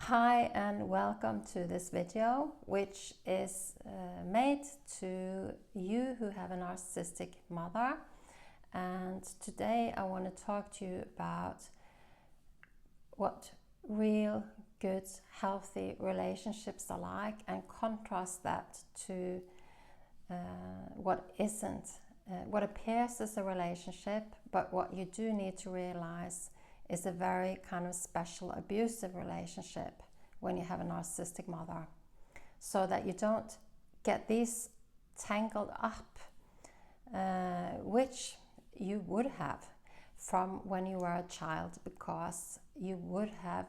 Hi and welcome to this video, which is made to you who have a narcissistic mother. And today I want to talk to you about what real, good, healthy relationships are like and contrast that to what isn't, what appears as a relationship, but what you do need to realize is a very kind of special abusive relationship when you have a narcissistic mother, so that you don't get these tangled up, which you would have from when you were a child, because you would have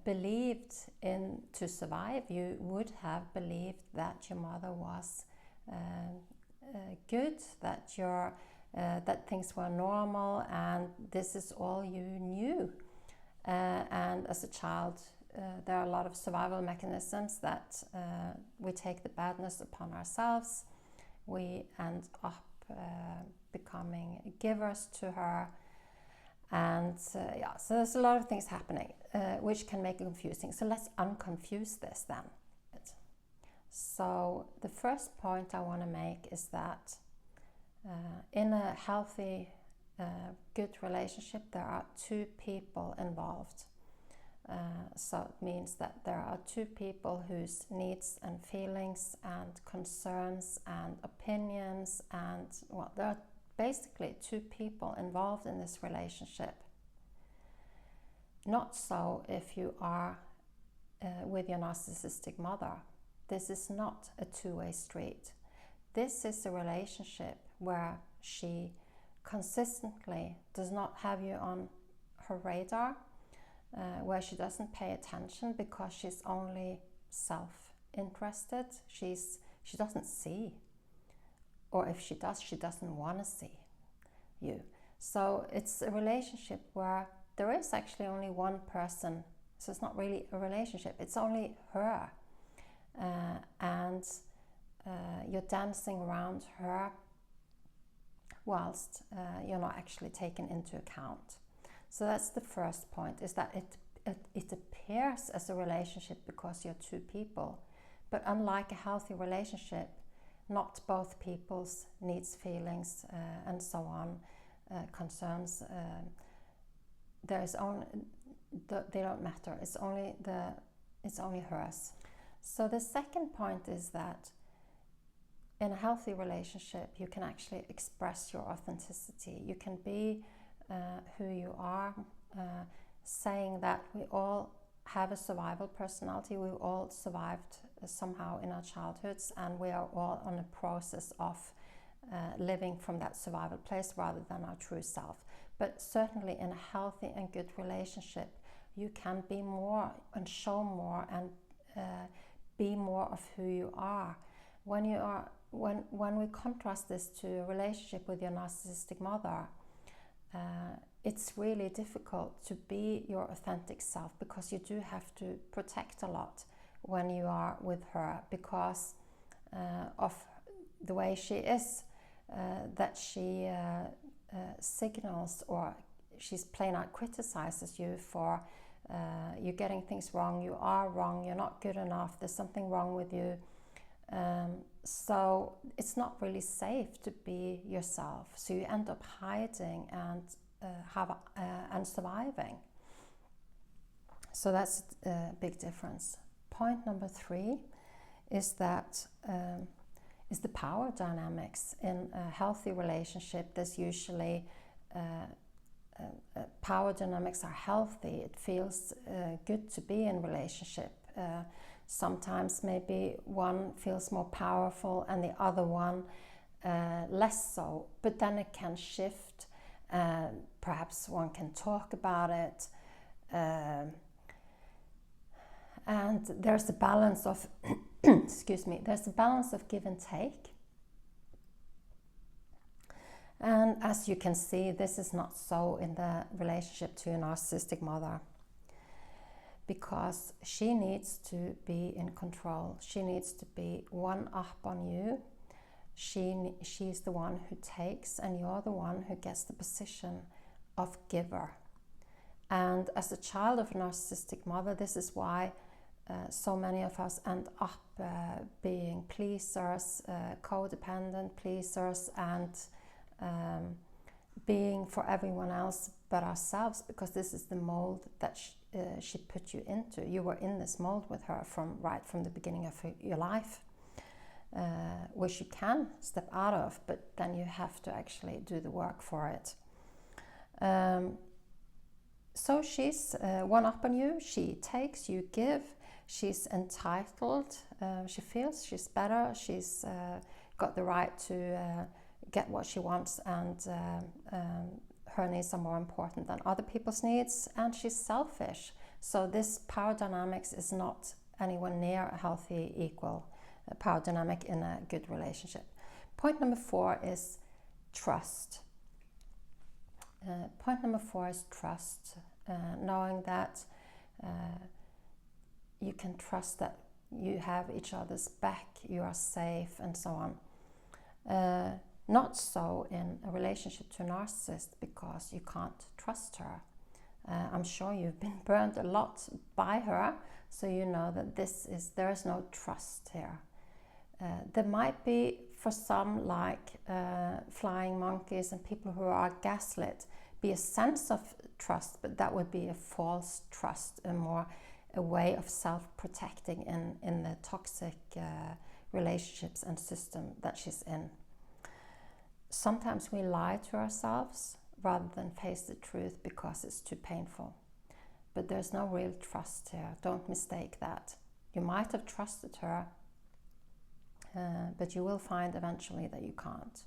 believed in to survive. You would have believed that your mother was good, that your that things were normal, and this is all you knew. And as a child, there are a lot of survival mechanisms that we take the badness upon ourselves. We end up becoming givers to her, and so there's a lot of things happening which can make it confusing. So let's unconfuse this then. So the first point I want to make is that in a healthy, good relationship, there are two people involved. So it means that there are two people whose needs and feelings and concerns and opinions, and well, there are basically two people involved in this relationship. Not so if you are with your narcissistic mother. This is not a two-way street. This is a relationship where she consistently does not have you on her radar, where she doesn't pay attention because she's only self-interested. She doesn't see, or if she does, she doesn't want to see you. So it's a relationship where there is actually only one person. So it's not really a relationship, it's only her. And you're dancing around her whilst you're not actually taken into account. So that's the first point, is that it appears as a relationship because you're two people. But unlike a healthy relationship, not both people's needs, feelings, and so on, concerns, they don't matter. It's only hers. So the second point is that in a healthy relationship, you can actually express your authenticity. You can be who you are, saying that we all have a survival personality. We all survived somehow in our childhoods, and we are all on a process of living from that survival place rather than our true self. But certainly in a healthy and good relationship, you can be more and show more and be more of who you are. When we contrast this to a relationship with your narcissistic mother, it's really difficult to be your authentic self, because you do have to protect a lot when you are with her, because of the way she is, that she signals, or she's plain out criticizes you for you're getting things wrong, you are wrong, you're not good enough, there's something wrong with you. So it's not really safe to be yourself. So you end up hiding and surviving. So that's a big difference. Point number 3 is that is the power dynamics. In a healthy relationship, there's usually power dynamics are healthy. It feels good to be in relationship. Sometimes maybe one feels more powerful and the other one less so, but then it can shift. Perhaps one can talk about it, and there's a balance of excuse me, there's a balance of give and take. And as you can see, this is not so in the relationship to a narcissistic mother, because she needs to be in control. She needs to be one up on you. She's the one who takes, and you're the one who gets the position of giver. And as a child of a narcissistic mother, this is why so many of us end up being pleasers, codependent pleasers, and being for everyone else but ourselves, because this is the mold that she put you into. You were in this mold with her right from the beginning of your life, which you can step out of, but then you have to actually do the work for it. So she's one up on you. She takes, you give. She's entitled. She feels she's better. She's got the right to get what she wants, and her needs are more important than other people's needs, and she's selfish. So this power dynamics is not anywhere near a healthy, equal power dynamic in a good relationship. Point number 4 is trust. Point number 4 is trust, knowing that you can trust that you have each other's back, you are safe, and so on. Not so in a relationship to a narcissist, because you can't trust her. I'm sure you've been burned a lot by her, so you know that there is no trust here. There might be, for some, like flying monkeys and people who are gaslit, be a sense of trust, but that would be a false trust, a way of self-protecting in the toxic relationships and system that she's in. Sometimes we lie to ourselves rather than face the truth because it's too painful. But there's no real trust here. Don't mistake that. You might have trusted her, but you will find eventually that you can't.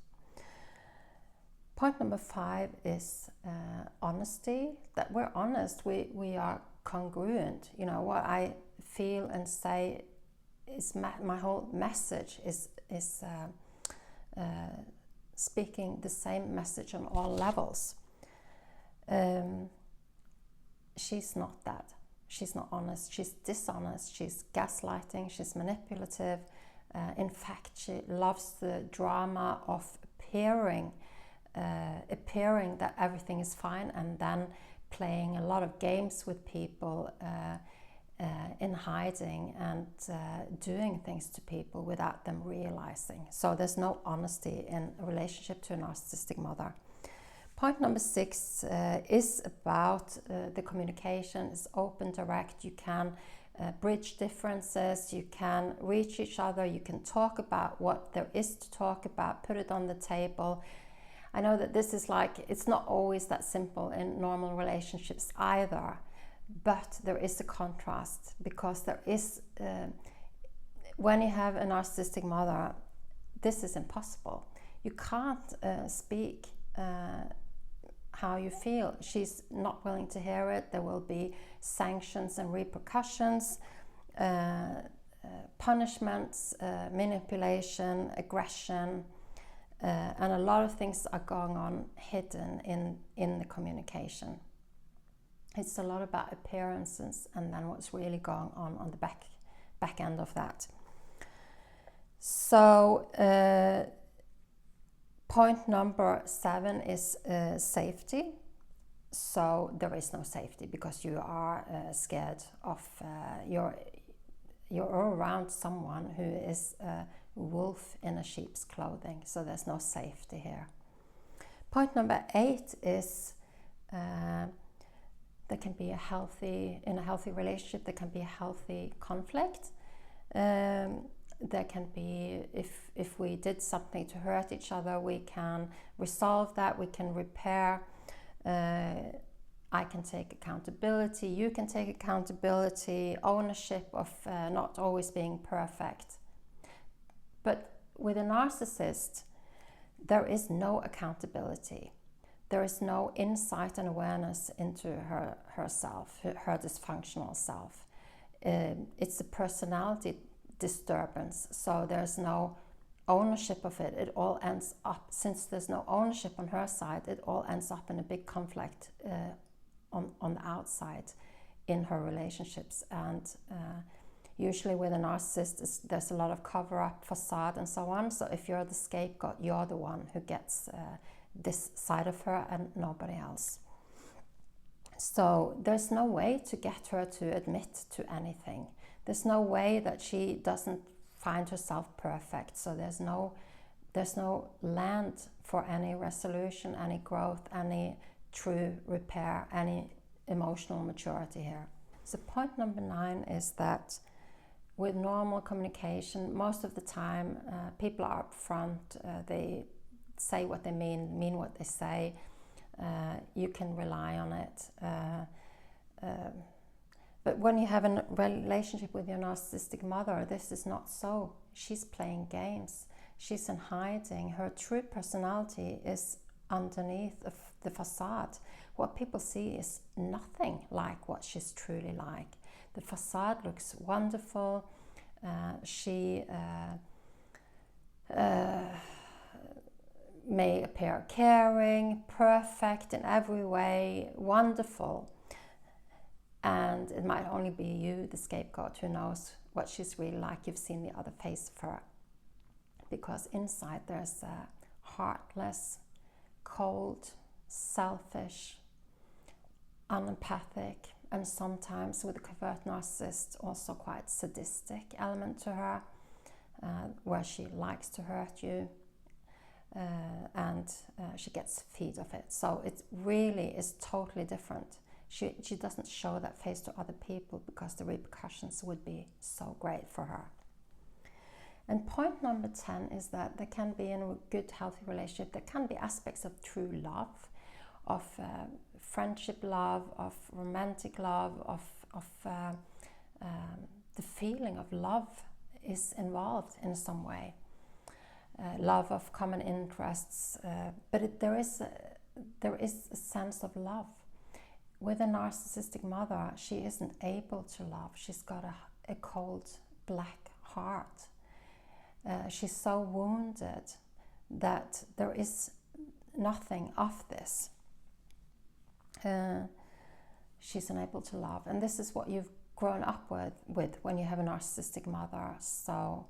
Point number 5 is honesty. That we're honest. We are congruent. You know, what I feel and say is my whole message is speaking the same message on all levels. She's not that. She's not honest. She's dishonest. She's gaslighting. She's manipulative. In fact, she loves the drama of appearing that everything is fine, and then playing a lot of games with people in hiding, and doing things to people without them realizing. So there's no honesty in a relationship to a narcissistic mother. Point number 6 is about the communication. It's open, direct. You can bridge differences. You can reach each other. You can talk about what there is to talk about, put it on the table. I know that this is it's not always that simple in normal relationships either. But there is a contrast, because there is, when you have a narcissistic mother, this is impossible. You can't speak how you feel. She's not willing to hear it. There will be sanctions and repercussions, punishments, manipulation, aggression, and a lot of things are going on hidden in the communication. It's a lot about appearances and then what's really going on the back end of that. So point number 7 is safety. So there is no safety because you are scared of you're around someone who is a wolf in a sheep's clothing. So there's no safety here. Point number 8 is there can be in a healthy relationship, there can be a healthy conflict. There can be, if we did something to hurt each other, we can resolve that, we can repair. I can take accountability, you can take accountability, ownership of not always being perfect. But with a narcissist, there is no accountability. There is no insight and awareness into herself, her dysfunctional self. It's a personality disturbance, so there's no ownership of it. It all ends up, since there's no ownership on her side, it all ends up in a big conflict on the outside in her relationships. And usually with a narcissist, there's a lot of cover-up, facade, and so on. So if you're the scapegoat, you're the one who gets this side of her and nobody else. So there's no way to get her to admit to anything. There's no way that she doesn't find herself perfect. So there's no land for any resolution, any growth, any true repair, any emotional maturity here. So point number 9 is that with normal communication, most of the time people are upfront, they say what they mean what they say, you can rely on it. But when you have a relationship with your narcissistic mother, this is not so. She's playing games. She's in hiding. Her true personality is underneath the facade. What people see is nothing like what she's truly like. The facade looks wonderful. She may appear caring, perfect in every way, wonderful. And it might only be you, the scapegoat, who knows what she's really like. You've seen the other face of her. Because inside there's a heartless, cold, selfish, unempathic, and sometimes with a covert narcissist, also quite sadistic element to her, where she likes to hurt you, and she gets feed of it. So it really is totally different. She doesn't show that face to other people because the repercussions would be so great for her. And point number 10 is that there can be, in a good, healthy relationship, there can be aspects of true love, of friendship love, of romantic love, of the feeling of love is involved in some way. Love of common interests, but there is a sense of love. With a narcissistic mother, she isn't able to love. She's got a cold, black heart. She's so wounded that there is nothing of this. She's unable to love. And this is what you've grown up with when you have a narcissistic mother. So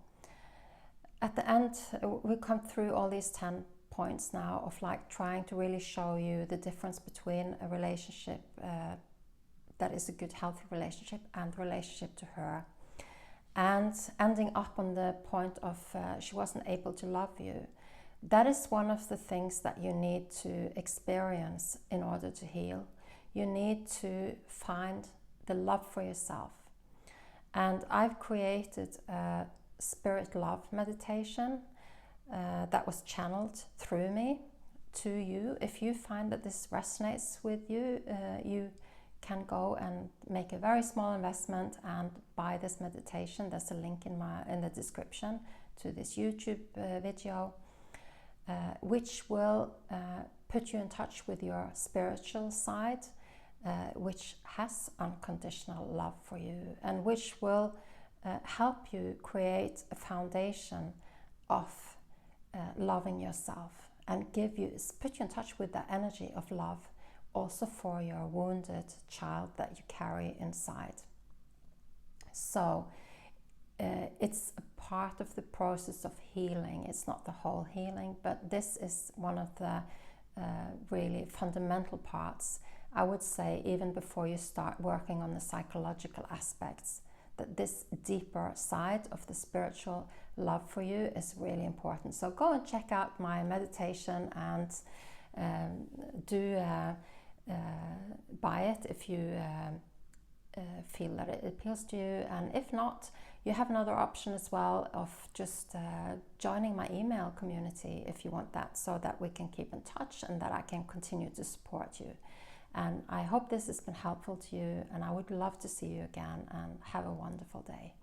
at the end, we come through all these 10 points now of like trying to really show you the difference between a relationship that is a good, healthy relationship and relationship to her. And ending up on the point of she wasn't able to love you. That is one of the things that you need to experience in order to heal. You need to find the love for yourself. And I've created a spirit love meditation that was channeled through me to you. If you find that this resonates with you, you can go and make a very small investment and buy this meditation. There's a link in the description to this YouTube video, which will put you in touch with your spiritual side, which has unconditional love for you, and which will help you create a foundation of loving yourself and put you in touch with that energy of love also for your wounded child that you carry inside. So it's a part of the process of healing. It's not the whole healing, but this is one of the really fundamental parts. I would say even before you start working on the psychological aspects, that this deeper side of the spiritual love for you is really important. So go and check out my meditation and buy it if you feel that it appeals to you. And if not, you have another option as well of just joining my email community if you want that, so that we can keep in touch and that I can continue to support you. And I hope this has been helpful to you, and I would love to see you again, and have a wonderful day.